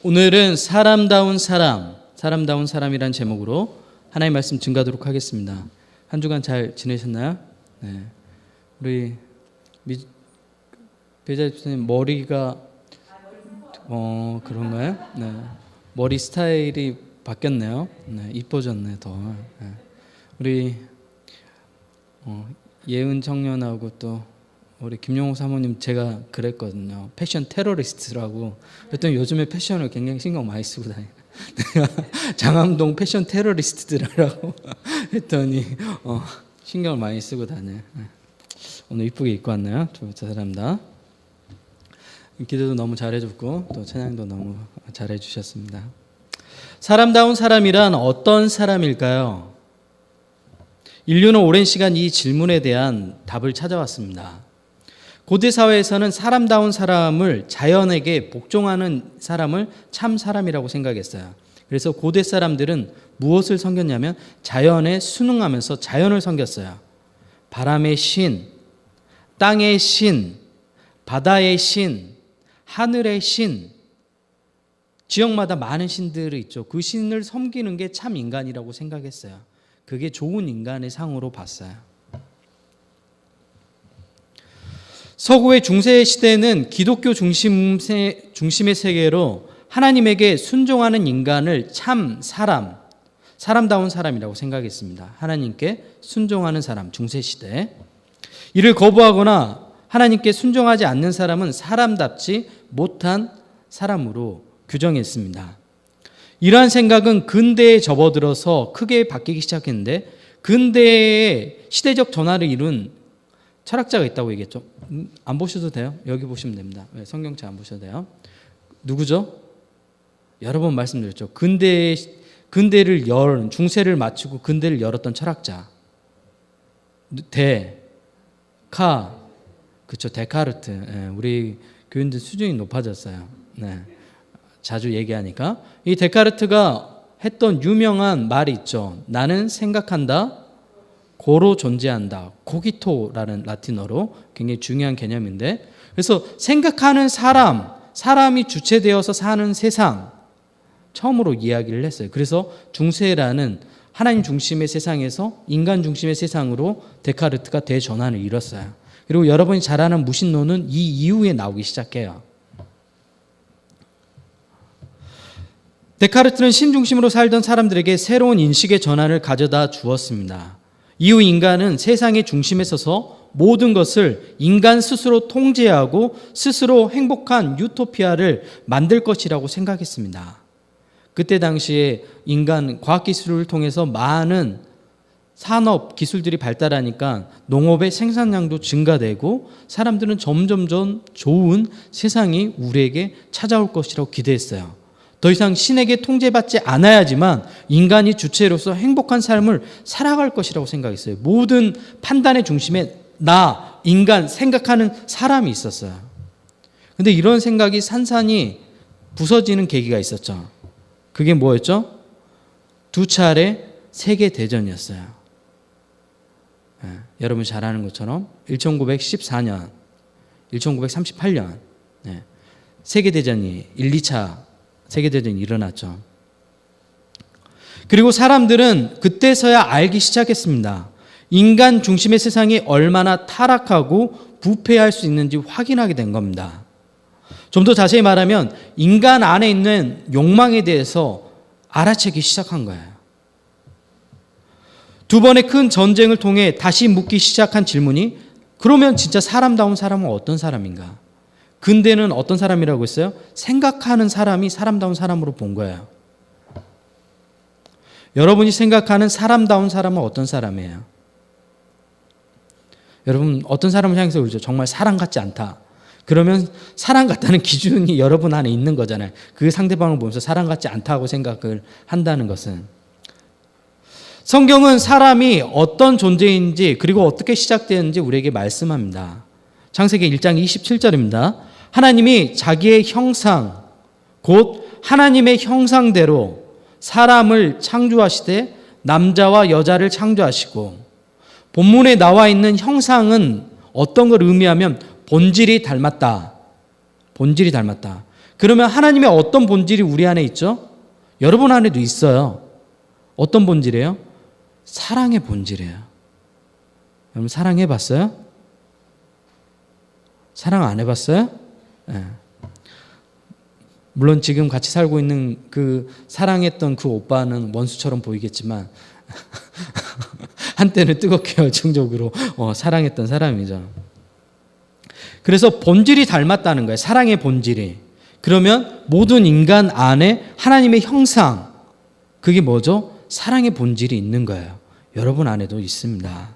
오늘은 사람다운 사람이란 제목으로 하나님의 말씀 증거하도록 하겠습니다. 한 주간 잘 지내셨나요? 네. 우리 배자 집사님 머리가 그런가요? 네. 머리 스타일이 바뀌었네요. 네, 이뻐졌네 더. 네. 우리 예은 청년하고 또 우리 김용호 사모님 제가 그랬거든요. 패션 테러리스트라고. 그랬더니 요즘에 패션을 굉장히 신경 많이 쓰고 다녀요. 장암동 패션 테러리스트들이라고 했더니 신경을 많이 쓰고 다녀요. 오늘 이쁘게 입고 왔네요. 두 사람 다. 기도도 너무 잘해줬고 또 찬양도 너무 잘해주셨습니다. 사람다운 사람이란 어떤 사람일까요? 인류는 오랜 시간 이 질문에 대한 답을 찾아왔습니다. 고대 사회에서는 사람다운 사람을 자연에게 복종하는 사람을 참 사람이라고 생각했어요. 그래서 고대 사람들은 무엇을 섬겼냐면 자연에 순응하면서 자연을 섬겼어요. 바람의 신, 땅의 신, 바다의 신, 하늘의 신, 지역마다 많은 신들이 있죠. 그 신을 섬기는 게 참 인간이라고 생각했어요. 그게 좋은 인간의 상으로 봤어요. 서구의 중세 시대는 기독교 중심의 세계로 하나님에게 순종하는 인간을 참 사람다운 사람이라고 생각했습니다. 하나님께 순종하는 사람, 중세 시대. 이를 거부하거나 하나님께 순종하지 않는 사람은 사람답지 못한 사람으로 규정했습니다. 이러한 생각은 근대에 접어들어서 크게 바뀌기 시작했는데 근대의 시대적 전환을 이룬 철학자가 있다고 얘기했죠. 안 보셔도 돼요. 여기 보시면 됩니다. 성경책 안 보셔도 돼요. 누구죠? 여러 번 말씀드렸죠. 근대를 중세를 마치고 근대를 열었던 철학자. 그렇죠. 데카르트. 우리 교인들 수준이 높아졌어요. 네. 자주 얘기하니까. 이 데카르트가 했던 유명한 말이 있죠. 나는 생각한다. 고로 존재한다. 코기토라는 라틴어로 굉장히 중요한 개념인데, 그래서 생각하는 사람이 주체되어서 사는 세상 처음으로 이야기를 했어요. 그래서 중세라는 하나님 중심의 세상에서 인간 중심의 세상으로 데카르트가 대전환을 이뤘어요. 그리고 여러분이 잘 아는 무신론은 이 이후에 나오기 시작해요. 데카르트는 신중심으로 살던 사람들에게 새로운 인식의 전환을 가져다 주었습니다. 이후 인간은 세상의 중심에 서서 모든 것을 인간 스스로 통제하고 스스로 행복한 유토피아를 만들 것이라고 생각했습니다. 그때 당시에 인간 과학기술을 통해서 많은 산업 기술들이 발달하니까 농업의 생산량도 증가되고 사람들은 점점 좋은 세상이 우리에게 찾아올 것이라고 기대했어요. 더 이상 신에게 통제받지 않아야지만 인간이 주체로서 행복한 삶을 살아갈 것이라고 생각했어요. 모든 판단의 중심에 나, 인간, 생각하는 사람이 있었어요. 근데 이런 생각이 산산이 부서지는 계기가 있었죠. 그게 뭐였죠? 2차례 세계대전이었어요. 여러분 잘 아는 것처럼 1914년, 1938년 세계대전이 1, 2차 세계대전이 일어났죠. 그리고 사람들은 그때서야 알기 시작했습니다. 인간 중심의 세상이 얼마나 타락하고 부패할 수 있는지 확인하게 된 겁니다. 좀 더 자세히 말하면 인간 안에 있는 욕망에 대해서 알아채기 시작한 거예요. 두 번의 큰 전쟁을 통해 다시 묻기 시작한 질문이 그러면 진짜 사람다운 사람은 어떤 사람인가? 근대는 어떤 사람이라고 했어요? 생각하는 사람이 사람다운 사람으로 본 거예요. 여러분이 생각하는 사람다운 사람은 어떤 사람이에요? 여러분 어떤 사람을 향해서 그러죠? 정말 사람 같지 않다. 그러면 사람 같다는 기준이 여러분 안에 있는 거잖아요. 그 상대방을 보면서 사람 같지 않다고 생각을 한다는 것은. 성경은 사람이 어떤 존재인지 그리고 어떻게 시작되는지 우리에게 말씀합니다. 창세기 1장 27절입니다. 하나님이 자기의 형상, 곧 하나님의 형상대로 사람을 창조하시되 남자와 여자를 창조하시고, 본문에 나와 있는 형상은 어떤 걸 의미하면 본질이 닮았다. 그러면 하나님의 어떤 본질이 우리 안에 있죠? 여러분 안에도 있어요. 어떤 본질이에요? 사랑의 본질이에요. 여러분 사랑해 봤어요? 사랑 안 해봤어요? 네. 물론 지금 같이 살고 있는 그 사랑했던 그 오빠는 원수처럼 보이겠지만 한때는 뜨겁게 열정적으로 사랑했던 사람이죠. 그래서 본질이 닮았다는 거예요. 사랑의 본질이. 그러면 모든 인간 안에 하나님의 형상, 그게 뭐죠? 사랑의 본질이 있는 거예요. 여러분 안에도 있습니다.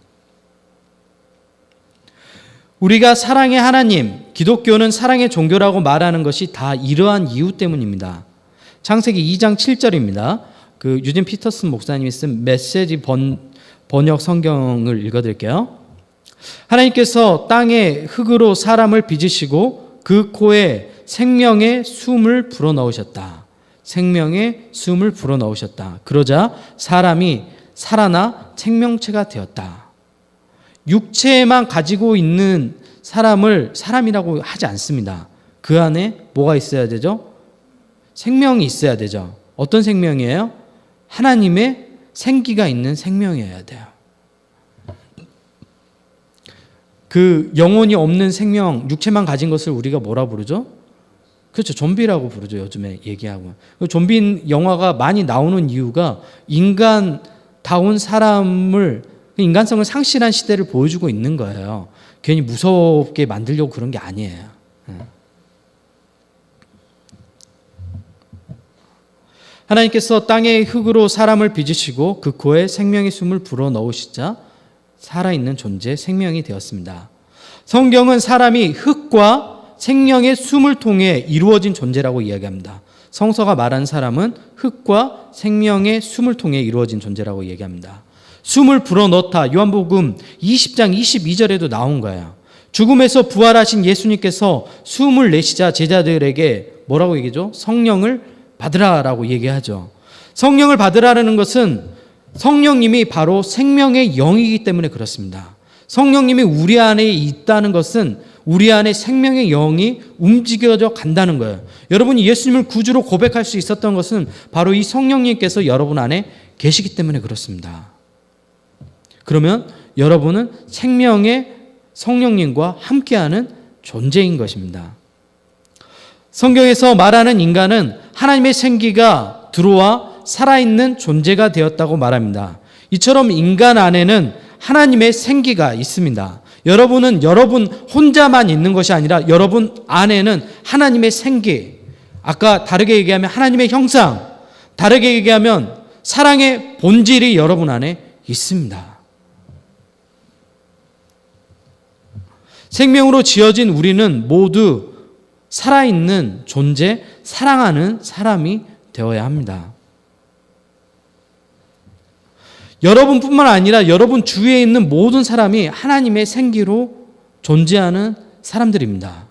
우리가 사랑의 하나님, 기독교는 사랑의 종교라고 말하는 것이 다 이러한 이유 때문입니다. 창세기 2장 7절입니다. 그 유진 피터슨 목사님이 쓴 메시지 번역 성경을 읽어드릴게요. 하나님께서 땅에 흙으로 사람을 빚으시고 그 코에 생명의 숨을 불어넣으셨다. 생명의 숨을 불어넣으셨다. 그러자 사람이 살아나 생명체가 되었다. 육체만 가지고 있는 사람을 사람이라고 하지 않습니다. 그 안에 뭐가 있어야 되죠? 생명이 있어야 되죠. 어떤 생명이에요? 하나님의 생기가 있는 생명이어야 돼요. 그 영혼이 없는 생명, 육체만 가진 것을 우리가 뭐라 부르죠? 그렇죠. 좀비라고 부르죠. 요즘에 얘기하고. 좀비 영화가 많이 나오는 이유가 인간다운 사람을, 인간성을 상실한 시대를 보여주고 있는 거예요. 괜히 무섭게 만들려고 그런 게 아니에요. 하나님께서 땅의 흙으로 사람을 빚으시고 그 코에 생명의 숨을 불어넣으시자 살아있는 존재, 생명이 되었습니다. 성경은 사람이 흙과 생명의 숨을 통해 이루어진 존재라고 이야기합니다. 성서가 말한 사람은 흙과 생명의 숨을 통해 이루어진 존재라고 얘기합니다. 숨을 불어넣다, 요한복음 20장 22절에도 나온 거예요. 죽음에서 부활하신 예수님께서 숨을 내쉬자 제자들에게 뭐라고 얘기죠? 성령을 받으라라고 얘기하죠. 성령을 받으라는 것은 성령님이 바로 생명의 영이기 때문에 그렇습니다. 성령님이 우리 안에 있다는 것은 우리 안에 생명의 영이 움직여져 간다는 거예요. 여러분이 예수님을 구주로 고백할 수 있었던 것은 바로 이 성령님께서 여러분 안에 계시기 때문에 그렇습니다. 그러면 여러분은 생명의 성령님과 함께하는 존재인 것입니다. 성경에서 말하는 인간은 하나님의 생기가 들어와 살아있는 존재가 되었다고 말합니다. 이처럼 인간 안에는 하나님의 생기가 있습니다. 여러분은 여러분 혼자만 있는 것이 아니라 여러분 안에는 하나님의 생기, 아까 다르게 얘기하면 하나님의 형상, 다르게 얘기하면 사랑의 본질이 여러분 안에 있습니다. 생명으로 지어진 우리는 모두 살아있는 존재, 사랑하는 사람이 되어야 합니다. 여러분뿐만 아니라 여러분 주위에 있는 모든 사람이 하나님의 생기로 존재하는 사람들입니다.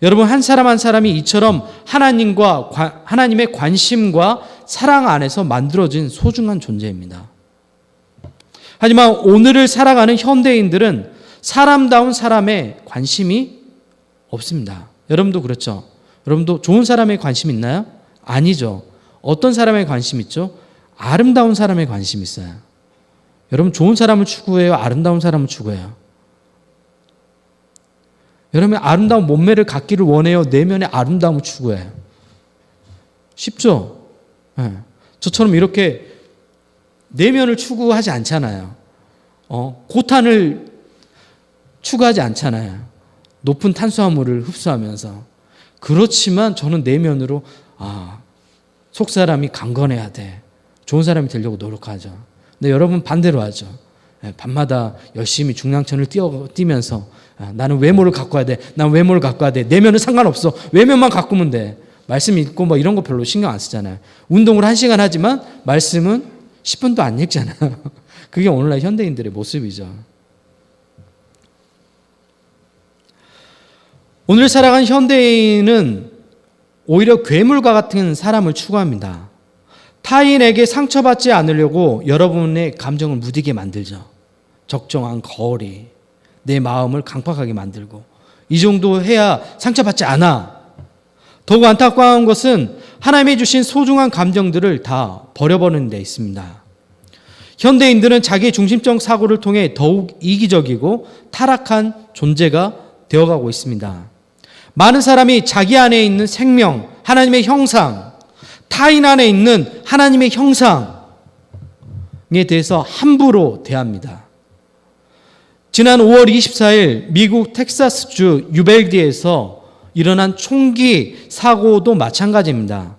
여러분 한 사람 한 사람이 이처럼 하나님의 관심과 사랑 안에서 만들어진 소중한 존재입니다. 하지만 오늘을 살아가는 현대인들은 사람다운 사람에 관심이 없습니다. 여러분도 그렇죠? 여러분도 좋은 사람에 관심 있나요? 아니죠. 어떤 사람에 관심 있죠? 아름다운 사람에 관심 있어요. 여러분 좋은 사람을 추구해요? 아름다운 사람을 추구해요? 여러분 아름다운 몸매를 갖기를 원해요? 내면의 아름다움을 추구해요? 쉽죠? 네. 저처럼 이렇게 내면을 추구하지 않잖아요. 고탄을 추구하지 않잖아요. 높은 탄수화물을 흡수하면서. 그렇지만 저는 내면으로 속사람이 강건해야 돼. 좋은 사람이 되려고 노력하죠. 근데 여러분 반대로 하죠. 밤마다 열심히 중랑천을 뛰면서 나는 외모를 갖고 와야 돼. 난 외모를 갖고 와야 돼. 내면은 상관없어. 외면만 가꾸면 돼. 말씀 읽고 뭐 이런 거 별로 신경 안 쓰잖아요. 운동을 1시간 하지만 말씀은 10분도 안 읽잖아요. 그게 오늘날 현대인들의 모습이죠. 오늘 살아간 현대인은 오히려 괴물과 같은 사람을 추구합니다. 타인에게 상처받지 않으려고 여러분의 감정을 무디게 만들죠. 적정한 거리, 내 마음을 강팍하게 만들고 이 정도 해야 상처받지 않아. 더욱 안타까운 것은 하나님이 주신 소중한 감정들을 다 버려버리는 데 있습니다. 현대인들은 자기 중심적 사고를 통해 더욱 이기적이고 타락한 존재가 되어가고 있습니다. 많은 사람이 자기 안에 있는 생명, 하나님의 형상, 타인 안에 있는 하나님의 형상에 대해서 함부로 대합니다. 지난 5월 24일 미국 텍사스주 유벨디에서 일어난 총기 사고도 마찬가지입니다.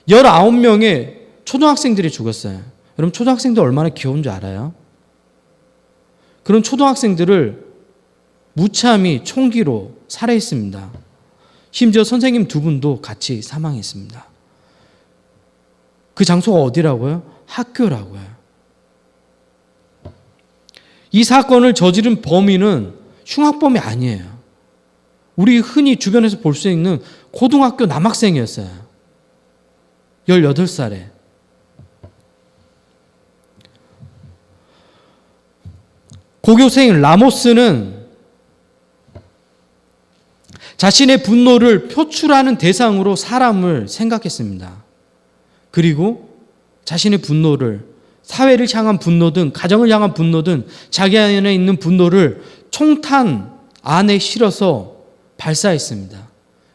19명의 초등학생들이 죽었어요. 여러분, 초등학생들 얼마나 귀여운 줄 알아요? 그런 초등학생들을 무참히 총기로 살해했습니다. 심지어 선생님 2분도 같이 사망했습니다. 그 장소가 어디라고요? 학교라고요. 이 사건을 저지른 범인은 흉악범이 아니에요. 우리 흔히 주변에서 볼 수 있는 고등학교 남학생이었어요. 18살에. 고교생 라모스는 자신의 분노를 표출하는 대상으로 사람을 생각했습니다. 그리고 자신의 분노를, 사회를 향한 분노든 가정을 향한 분노든 자기 안에 있는 분노를 총탄 안에 실어서 발사했습니다.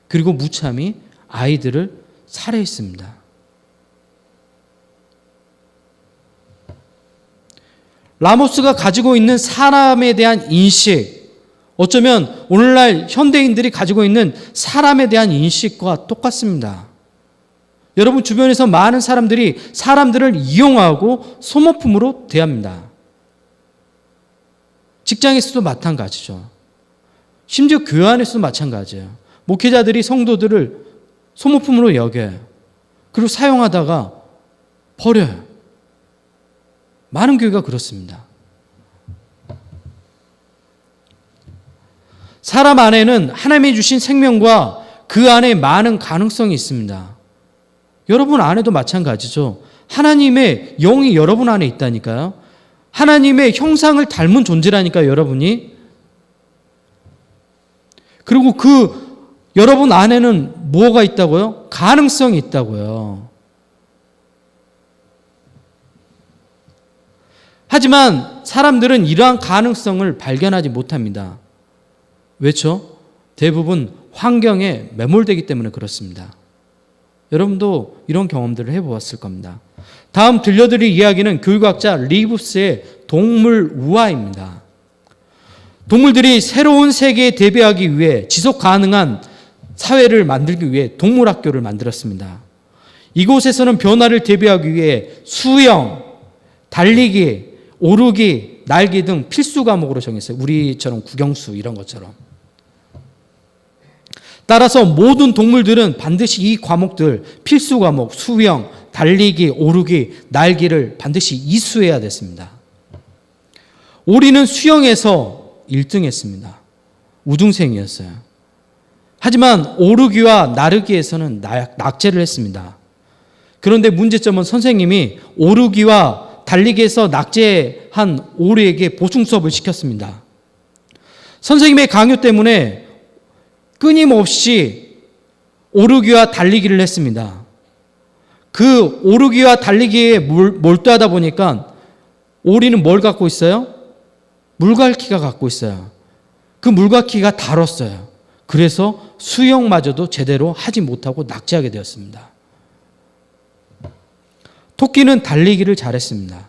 그리고 무참히 아이들을 살해했습니다. 라모스가 가지고 있는 사람에 대한 인식, 어쩌면 오늘날 현대인들이 가지고 있는 사람에 대한 인식과 똑같습니다. 여러분 주변에서 많은 사람들이 사람들을 이용하고 소모품으로 대합니다. 직장에서도 마찬가지죠. 심지어 교회 안에서도 마찬가지예요. 목회자들이 성도들을 소모품으로 여겨요. 그리고 사용하다가 버려요. 많은 교회가 그렇습니다. 사람 안에는 하나님이 주신 생명과 그 안에 많은 가능성이 있습니다. 여러분 안에도 마찬가지죠. 하나님의 영이 여러분 안에 있다니까요. 하나님의 형상을 닮은 존재라니까요, 여러분이. 그리고 그 여러분 안에는 뭐가 있다고요? 가능성이 있다고요. 하지만 사람들은 이러한 가능성을 발견하지 못합니다. 왜죠? 대부분 환경에 매몰되기 때문에 그렇습니다. 여러분도 이런 경험들을 해보았을 겁니다. 다음 들려드릴 이야기는 교육학자 리브스의 동물 우화입니다. 동물들이 새로운 세계에 대비하기 위해 지속 가능한 사회를 만들기 위해 동물학교를 만들었습니다. 이곳에서는 변화를 대비하기 위해 수영, 달리기, 오르기, 날기 등 필수 과목으로 정했어요. 우리처럼 국영수 이런 것처럼. 따라서 모든 동물들은 반드시 이 과목들, 필수 과목, 수영, 달리기, 오르기, 날기를 반드시 이수해야 됐습니다. 오리는 수영에서 1등했습니다. 우등생이었어요. 하지만 오르기와 나르기에서는 낙제를 했습니다. 그런데 문제점은 선생님이 오르기와 달리기에서 낙제한 오리에게 보충 수업을 시켰습니다. 선생님의 강요 때문에 끊임없이 오르기와 달리기를 했습니다. 그 오르기와 달리기에 몰두하다 보니까 오리는 뭘 갖고 있어요? 물갈퀴가 갖고 있어요. 그 물갈퀴가 닳았어요. 그래서 수영마저도 제대로 하지 못하고 낙제하게 되었습니다. 토끼는 달리기를 잘했습니다.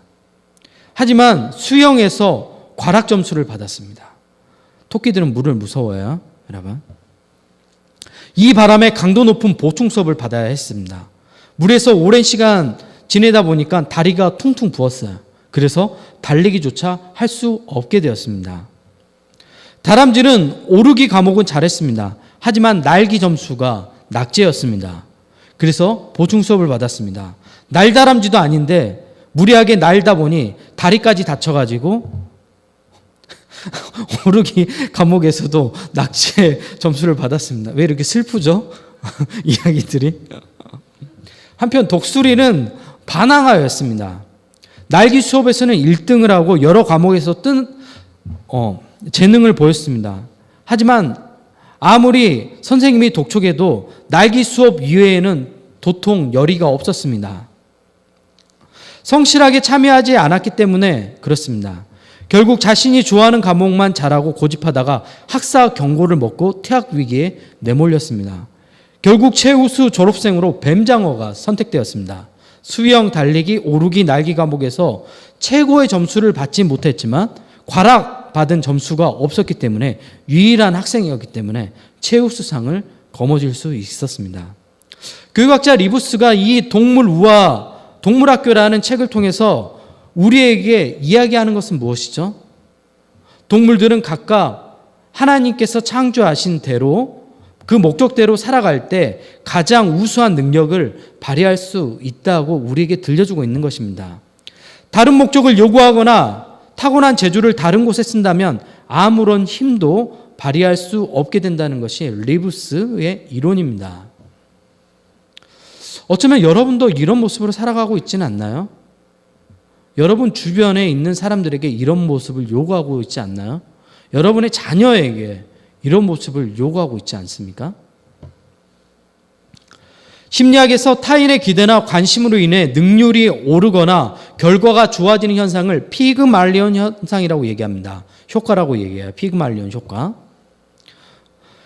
하지만 수영에서 과락 점수를 받았습니다. 토끼들은 물을 무서워해요, 여러분. 이 바람에 강도 높은 보충 수업을 받아야 했습니다. 물에서 오랜 시간 지내다 보니까 다리가 퉁퉁 부었어요. 그래서 달리기조차 할 수 없게 되었습니다. 다람쥐는 오르기 과목은 잘했습니다. 하지만 날기 점수가 낙제였습니다. 그래서 보충 수업을 받았습니다. 날다람쥐도 아닌데 무리하게 날다 보니 다리까지 다쳐가지고 오르기 과목에서도 낙제 점수를 받았습니다. 왜 이렇게 슬프죠? 이야기들이. 한편 독수리는 반항아였습니다. 날기 수업에서는 1등을 하고 여러 과목에서 재능을 보였습니다. 하지만 아무리 선생님이 독촉해도 날기 수업 이외에는 도통 열의가 없었습니다. 성실하게 참여하지 않았기 때문에 그렇습니다. 결국 자신이 좋아하는 과목만 잘하고 고집하다가 학사 경고를 먹고 퇴학 위기에 내몰렸습니다. 결국 최우수 졸업생으로 뱀장어가 선택되었습니다. 수영, 달리기, 오르기, 날기 과목에서 최고의 점수를 받지 못했지만 과락받은 점수가 없었기 때문에 유일한 학생이었기 때문에 최우수상을 거머쥘 수 있었습니다. 교육학자 리부스가 이 동물우화 동물학교라는 책을 통해서 우리에게 이야기하는 것은 무엇이죠? 동물들은 각각 하나님께서 창조하신 대로 그 목적대로 살아갈 때 가장 우수한 능력을 발휘할 수 있다고 우리에게 들려주고 있는 것입니다. 다른 목적을 요구하거나 타고난 재주를 다른 곳에 쓴다면 아무런 힘도 발휘할 수 없게 된다는 것이 리부스의 이론입니다. 어쩌면 여러분도 이런 모습으로 살아가고 있지는 않나요? 여러분 주변에 있는 사람들에게 이런 모습을 요구하고 있지 않나요? 여러분의 자녀에게 이런 모습을 요구하고 있지 않습니까? 심리학에서 타인의 기대나 관심으로 인해 능률이 오르거나 결과가 좋아지는 현상을 피그말리온 현상이라고 얘기합니다. 효과라고 얘기해요. 피그말리온 효과.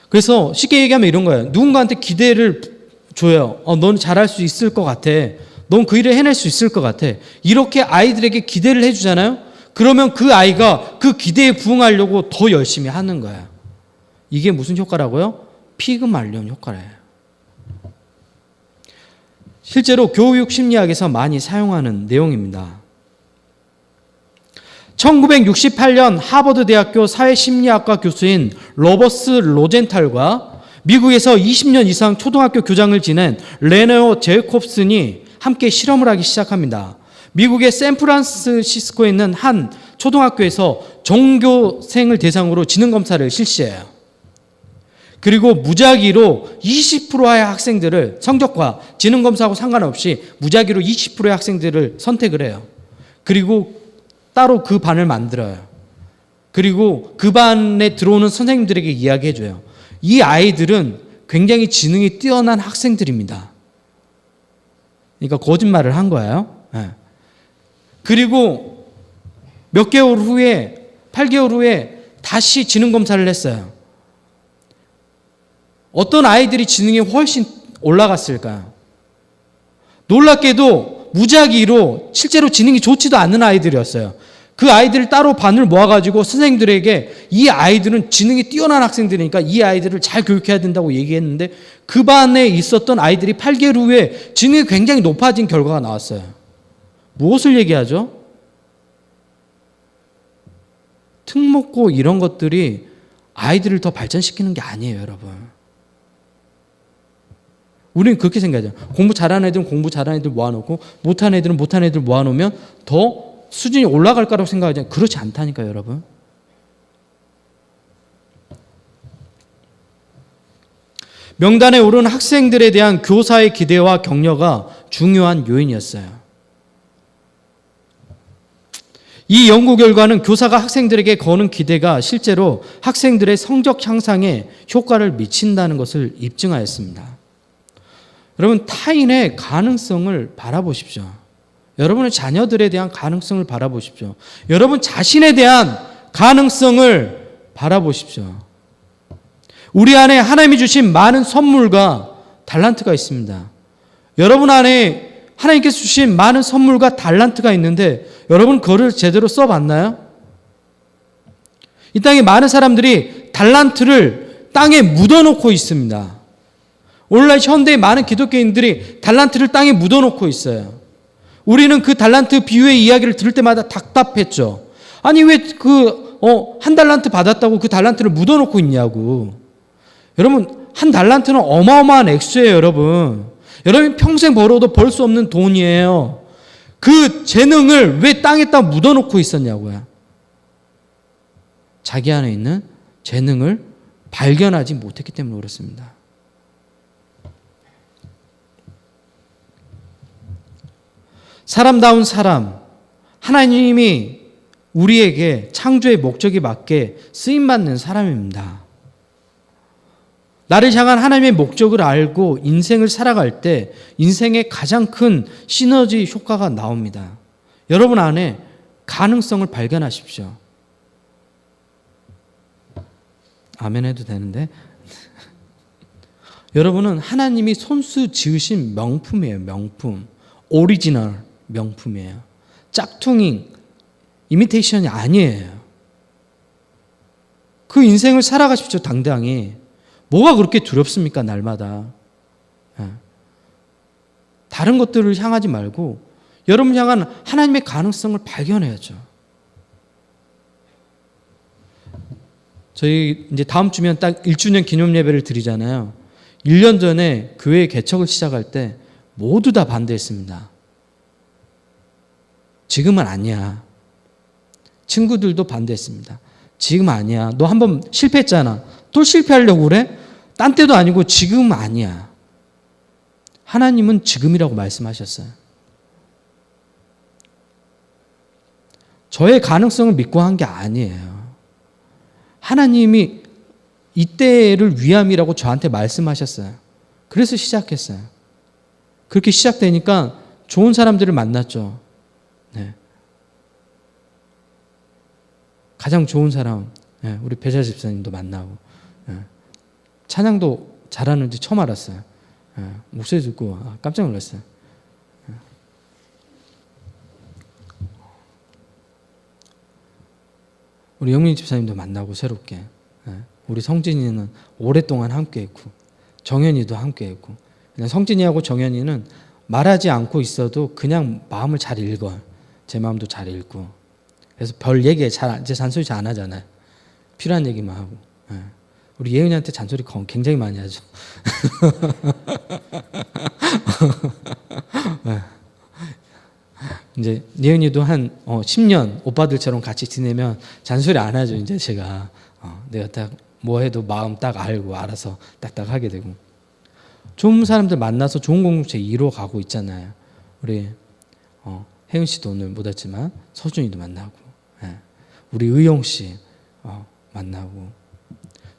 그래서 쉽게 얘기하면 이런 거예요. 누군가한테 기대를 줘요. 넌 잘할 수 있을 것 같아. 넌 그 일을 해낼 수 있을 것 같아. 이렇게 아이들에게 기대를 해주잖아요. 그러면 그 아이가 그 기대에 부응하려고 더 열심히 하는 거예요. 이게 무슨 효과라고요? 피그말리온 효과래요. 실제로 교육 심리학에서 많이 사용하는 내용입니다. 1968년 하버드 대학교 사회심리학과 교수인 로버스 로젠탈과 미국에서 20년 이상 초등학교 교장을 지낸 레네오 제이콥슨이 함께 실험을 하기 시작합니다. 미국의 샌프란시스코에 있는 한 초등학교에서 전교생을 대상으로 지능검사를 실시해요. 그리고 무작위로 20%의 학생들을 성적과 지능검사하고 상관없이 무작위로 20%의 학생들을 선택을 해요. 그리고 따로 그 반을 만들어요. 그리고 그 반에 들어오는 선생님들에게 이야기해줘요. 이 아이들은 굉장히 지능이 뛰어난 학생들입니다. 그러니까 거짓말을 한 거예요. 네. 그리고 몇 개월 후에 8개월 후에 다시 지능검사를 했어요. 어떤 아이들이 지능이 훨씬 올라갔을까요? 놀랍게도 무작위로 실제로 지능이 좋지도 않는 아이들이었어요. 그 아이들을 따로 반을 모아가지고 선생님들에게 이 아이들은 지능이 뛰어난 학생들이니까 이 아이들을 잘 교육해야 된다고 얘기했는데 그 반에 있었던 아이들이 8개월 후에 지능이 굉장히 높아진 결과가 나왔어요. 무엇을 얘기하죠? 특목고 이런 것들이 아이들을 더 발전시키는 게 아니에요, 여러분. 우리는 그렇게 생각하죠. 공부 잘하는 애들은 공부 잘하는 애들 모아놓고 못하는 애들은 못하는 애들 모아놓으면 더 수준이 올라갈 거라고 생각하잖아요. 그렇지 않다니까요, 여러분. 명단에 오른 학생들에 대한 교사의 기대와 격려가 중요한 요인이었어요. 이 연구 결과는 교사가 학생들에게 거는 기대가 실제로 학생들의 성적 향상에 효과를 미친다는 것을 입증하였습니다. 여러분, 타인의 가능성을 바라보십시오. 여러분의 자녀들에 대한 가능성을 바라보십시오. 여러분 자신에 대한 가능성을 바라보십시오. 우리 안에 하나님이 주신 많은 선물과 달란트가 있습니다. 여러분 안에 하나님께서 주신 많은 선물과 달란트가 있는데 여러분 그거를 제대로 써봤나요? 이 땅에 많은 사람들이 달란트를 땅에 묻어놓고 있습니다. 오늘날 현대의 많은 기독교인들이 달란트를 땅에 묻어놓고 있어요. 우리는 그 달란트 비유의 이야기를 들을 때마다 답답했죠. 아니 왜 한 달란트 받았다고 그 달란트를 묻어놓고 있냐고. 여러분 한 달란트는 어마어마한 액수예요, 여러분. 여러분 평생 벌어도 벌 수 없는 돈이에요. 그 재능을 왜 땅에다 묻어놓고 있었냐고요. 자기 안에 있는 재능을 발견하지 못했기 때문에 그렇습니다. 사람다운 사람, 하나님이 우리에게 창조의 목적에 맞게 쓰임받는 사람입니다. 나를 향한 하나님의 목적을 알고 인생을 살아갈 때 인생의 가장 큰 시너지 효과가 나옵니다. 여러분 안에 가능성을 발견하십시오. 아멘 해도 되는데. 여러분은 하나님이 손수 지으신 명품이에요. 명품. 오리지널 명품이에요. 짝퉁이 이미테이션이 아니에요. 그 인생을 살아가십시오. 당당히. 뭐가 그렇게 두렵습니까? 날마다. 다른 것들을 향하지 말고 여러분 향한 하나님의 가능성을 발견해야죠. 저희 이제 다음 주면 딱 1주년 기념 예배를 드리잖아요. 1년 전에 교회 개척을 시작할 때 모두 다 반대했습니다. 지금은 아니야. 친구들도 반대했습니다. 지금 아니야. 너 한번 실패했잖아. 또 실패하려고 그래? 딴 때도 아니고 지금은 아니야. 하나님은 지금이라고 말씀하셨어요. 저의 가능성을 믿고 한 게 아니에요. 하나님이 이때를 위함이라고 저한테 말씀하셨어요. 그래서 시작했어요. 그렇게 시작되니까 좋은 사람들을 만났죠. 네. 가장 좋은 사람, 우리 배자 집사님도 만나고, 찬양도 잘하는지 처음 알았어요. 목소리 듣고 깜짝 놀랐어요. 우리 영민 집사님도 만나고 새롭게. 우리 성진이는 오랫동안 함께했고 정현이도 함께했고. 그냥 성진이하고 정현이는 말하지 않고 있어도 그냥 마음을 잘 읽어요. 제 마음도 잘 읽고. 그래서 별 얘기 제 잔소리 잘 안 하잖아요. 필요한 얘기만 하고. 우리 예은이한테 잔소리 굉장히 많이 하죠. 이제 예은이도 한 10년 오빠들처럼 같이 지내면 잔소리 안 하죠. 이제 제가 내가 딱 뭐 해도 마음 딱 알고 알아서 딱딱 하게 되고. 좋은 사람들 만나서 좋은 공동체 이루어가고 있잖아요. 우리 혜은 씨도 오늘 못 왔지만 서준이도 만나고, 우리 의용 씨 만나고,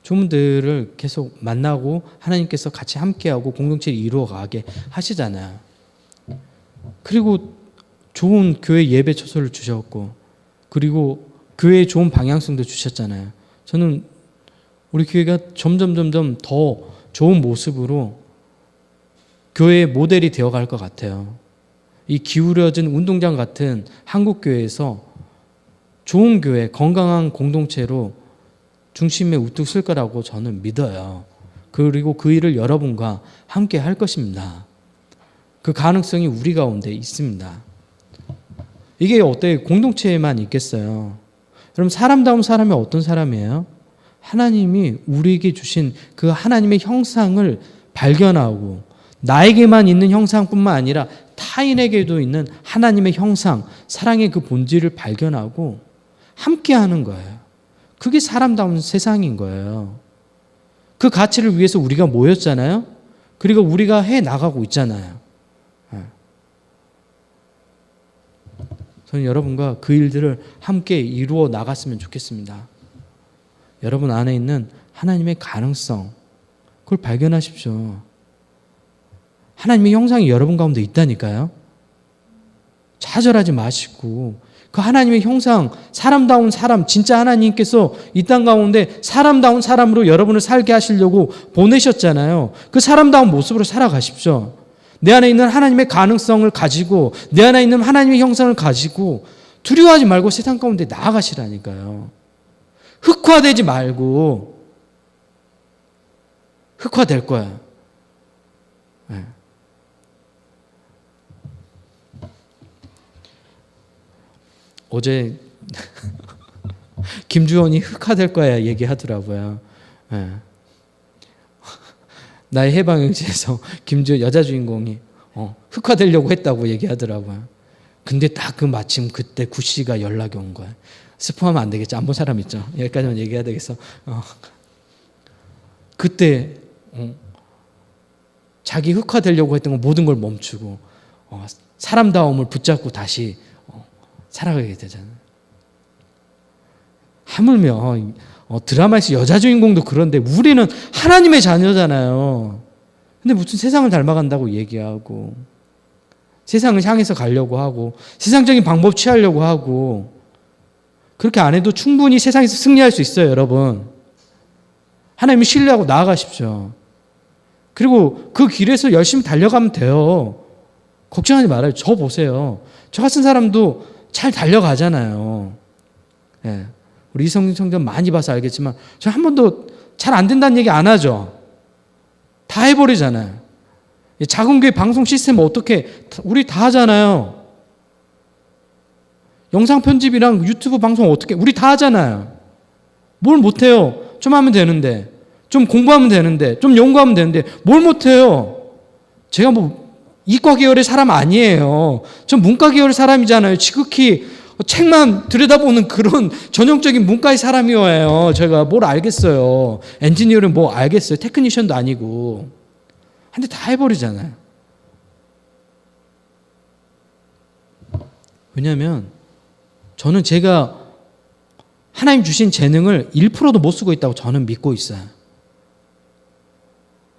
좋은 분들을 계속 만나고 하나님께서 같이 함께하고 공동체를 이루어가게 하시잖아요. 그리고 좋은 교회 예배 처소를 주셨고, 그리고 교회에 좋은 방향성도 주셨잖아요. 저는 우리 교회가 점점 더 좋은 모습으로 교회의 모델이 되어갈 것 같아요. 이 기울어진 운동장 같은 한국교회에서 좋은 교회, 건강한 공동체로 중심에 우뚝 설 거라고 저는 믿어요. 그리고 그 일을 여러분과 함께 할 것입니다. 그 가능성이 우리 가운데 있습니다. 이게 어때요? 공동체에만 있겠어요? 여러분, 사람다운 사람이 어떤 사람이에요? 하나님이 우리에게 주신 그 하나님의 형상을 발견하고 나에게만 있는 형상뿐만 아니라 타인에게도 있는 하나님의 형상, 사랑의 그 본질을 발견하고 함께하는 거예요. 그게 사람다운 세상인 거예요. 그 가치를 위해서 우리가 모였잖아요. 그리고 우리가 해 나가고 있잖아요. 저는 여러분과 그 일들을 함께 이루어 나갔으면 좋겠습니다. 여러분 안에 있는 하나님의 가능성, 그걸 발견하십시오. 하나님의 형상이 여러분 가운데 있다니까요. 좌절하지 마시고 그 하나님의 형상, 사람다운 사람, 진짜 하나님께서 이 땅 가운데 사람다운 사람으로 여러분을 살게 하시려고 보내셨잖아요. 그 사람다운 모습으로 살아가십시오. 내 안에 있는 하나님의 가능성을 가지고, 내 안에 있는 하나님의 형상을 가지고 두려워하지 말고 세상 가운데 나아가시라니까요. 흑화되지 말고. 흑화될 거야. 네. 어제 김주원이 흑화될 거야 얘기하더라고요. 네. 나의 해방일지에서 김주원 여자 주인공이 흑화되려고 했다고 얘기하더라고요. 근데 딱 그 마침 그때 구씨가 연락이 온 거야. 스포하면 안 되겠죠. 안 본 사람 있죠. 여기까지만 얘기해야 되겠어. 그때 자기 흑화되려고 했던 거 모든 걸 멈추고 사람다움을 붙잡고 다시 살아가게 되잖아요. 하물며 드라마에서 여자 주인공도 그런데 우리는 하나님의 자녀잖아요. 근데 무슨 세상을 닮아간다고 얘기하고 세상을 향해서 가려고 하고 세상적인 방법 취하려고 하고 그렇게 안 해도 충분히 세상에서 승리할 수 있어요, 여러분. 하나님을 신뢰하고 나아가십시오. 그리고 그 길에서 열심히 달려가면 돼요. 걱정하지 말아요. 저 보세요. 저 같은 사람도 잘 달려가잖아요. 예. 우리 이성진 성전 많이 봐서 알겠지만 저 한 번도 잘 안 된다는 얘기 안 하죠. 다 해버리잖아요. 작은 교회 방송 시스템 어떻게 우리 다 하잖아요. 영상 편집이랑 유튜브 방송 어떻게 우리 다 하잖아요. 뭘 못해요. 좀 하면 되는데 좀 공부하면 되는데 좀 연구하면 되는데 뭘 못해요. 제가 뭐 이과 계열의 사람 아니에요. 전 문과 계열의 사람이잖아요. 지극히 책만 들여다보는 그런 전형적인 문과의 사람이에요. 제가 뭘 알겠어요. 엔지니어는 뭐 알겠어요. 테크니션도 아니고. 근데 다 해버리잖아요. 왜냐하면 저는 제가 하나님 주신 재능을 1%도 못 쓰고 있다고 저는 믿고 있어요.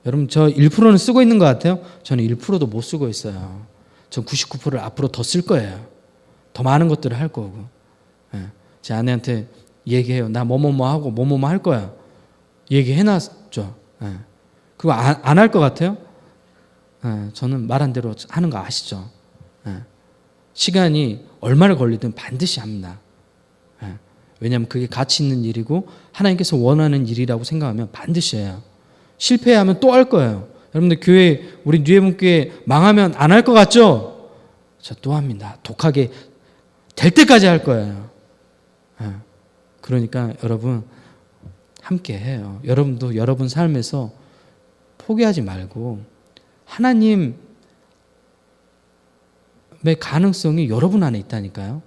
여러분 저 1%는 쓰고 있는 것 같아요? 저는 1%도 못 쓰고 있어요. 전 99%를 앞으로 더 쓸 거예요. 더 많은 것들을 할 거고. 예. 제 아내한테 얘기해요. 나 뭐뭐뭐 하고 뭐뭐뭐 할 거야. 얘기해놨죠. 예. 그거 안 할 것 같아요? 예. 저는 말한 대로 하는 거 아시죠? 예. 시간이 얼마나 걸리든 반드시 합니다. 예. 왜냐하면 그게 가치 있는 일이고 하나님께서 원하는 일이라고 생각하면 반드시 해요. 실패하면 또 할 거예요. 여러분들 교회 우리 뉴에문교회 망하면 안 할 것 같죠? 저 또 합니다. 독하게 될 때까지 할 거예요. 그러니까 여러분 함께 해요. 여러분도 여러분 삶에서 포기하지 말고 하나님의 가능성이 여러분 안에 있다니까요.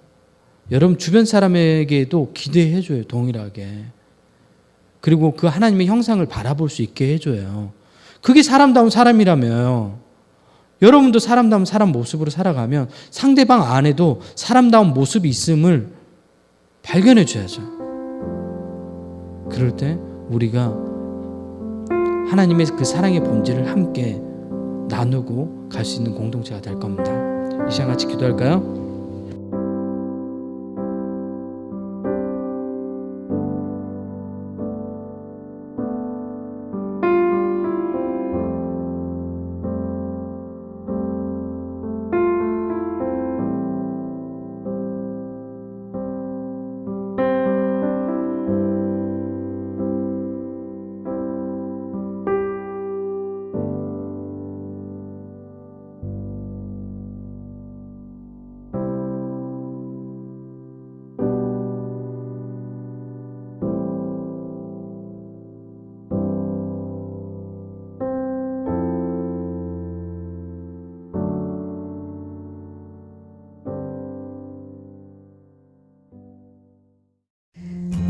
여러분 주변 사람에게도 기대해 줘요. 동일하게. 그리고 그 하나님의 형상을 바라볼 수 있게 해줘요. 그게 사람다운 사람이라며요. 여러분도 사람다운 사람 모습으로 살아가면 상대방 안에도 사람다운 모습이 있음을 발견해 줘야죠. 그럴 때 우리가 하나님의 그 사랑의 본질을 함께 나누고 갈 수 있는 공동체가 될 겁니다. 이 시간 같이 기도할까요?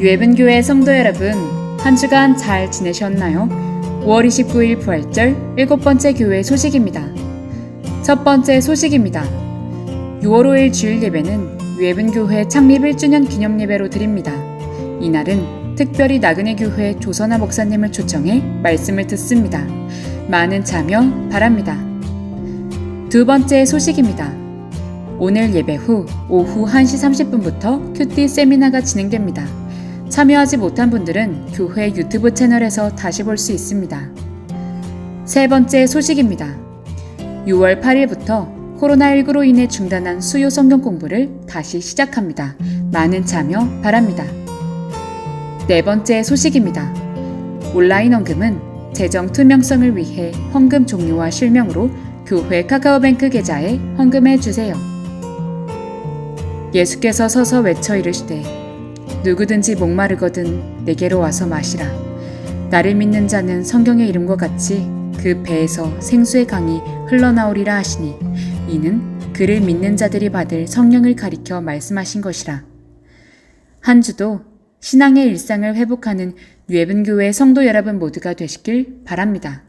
유해분교회 성도 여러분, 한 주간 잘 지내셨나요? 5월 29일 부활절 7번째 교회 소식입니다. 첫 번째 소식입니다. 6월 5일 주일 예배는 유해분교회 창립 1주년 기념 예배로 드립니다. 이날은 특별히 나그네 교회 조선아 목사님을 초청해 말씀을 듣습니다. 많은 참여 바랍니다. 두 번째 소식입니다. 오늘 예배 후 오후 1시 30분부터 큐티 세미나가 진행됩니다. 참여하지 못한 분들은 교회 유튜브 채널에서 다시 볼 수 있습니다. 세 번째 소식입니다. 6월 8일부터 코로나19로 인해 중단한 수요 성경 공부를 다시 시작합니다. 많은 참여 바랍니다. 네 번째 소식입니다. 온라인 헌금은 재정 투명성을 위해 헌금 종류와 실명으로 교회 카카오뱅크 계좌에 헌금해 주세요. 예수께서 서서 외쳐 이르시되 누구든지 목마르거든 내게로 와서 마시라. 나를 믿는 자는 성경의 이름과 같이 그 배에서 생수의 강이 흘러나오리라 하시니 이는 그를 믿는 자들이 받을 성령을 가리켜 말씀하신 것이라. 한 주도 신앙의 일상을 회복하는 유해분교회 성도 여러분 모두가 되시길 바랍니다.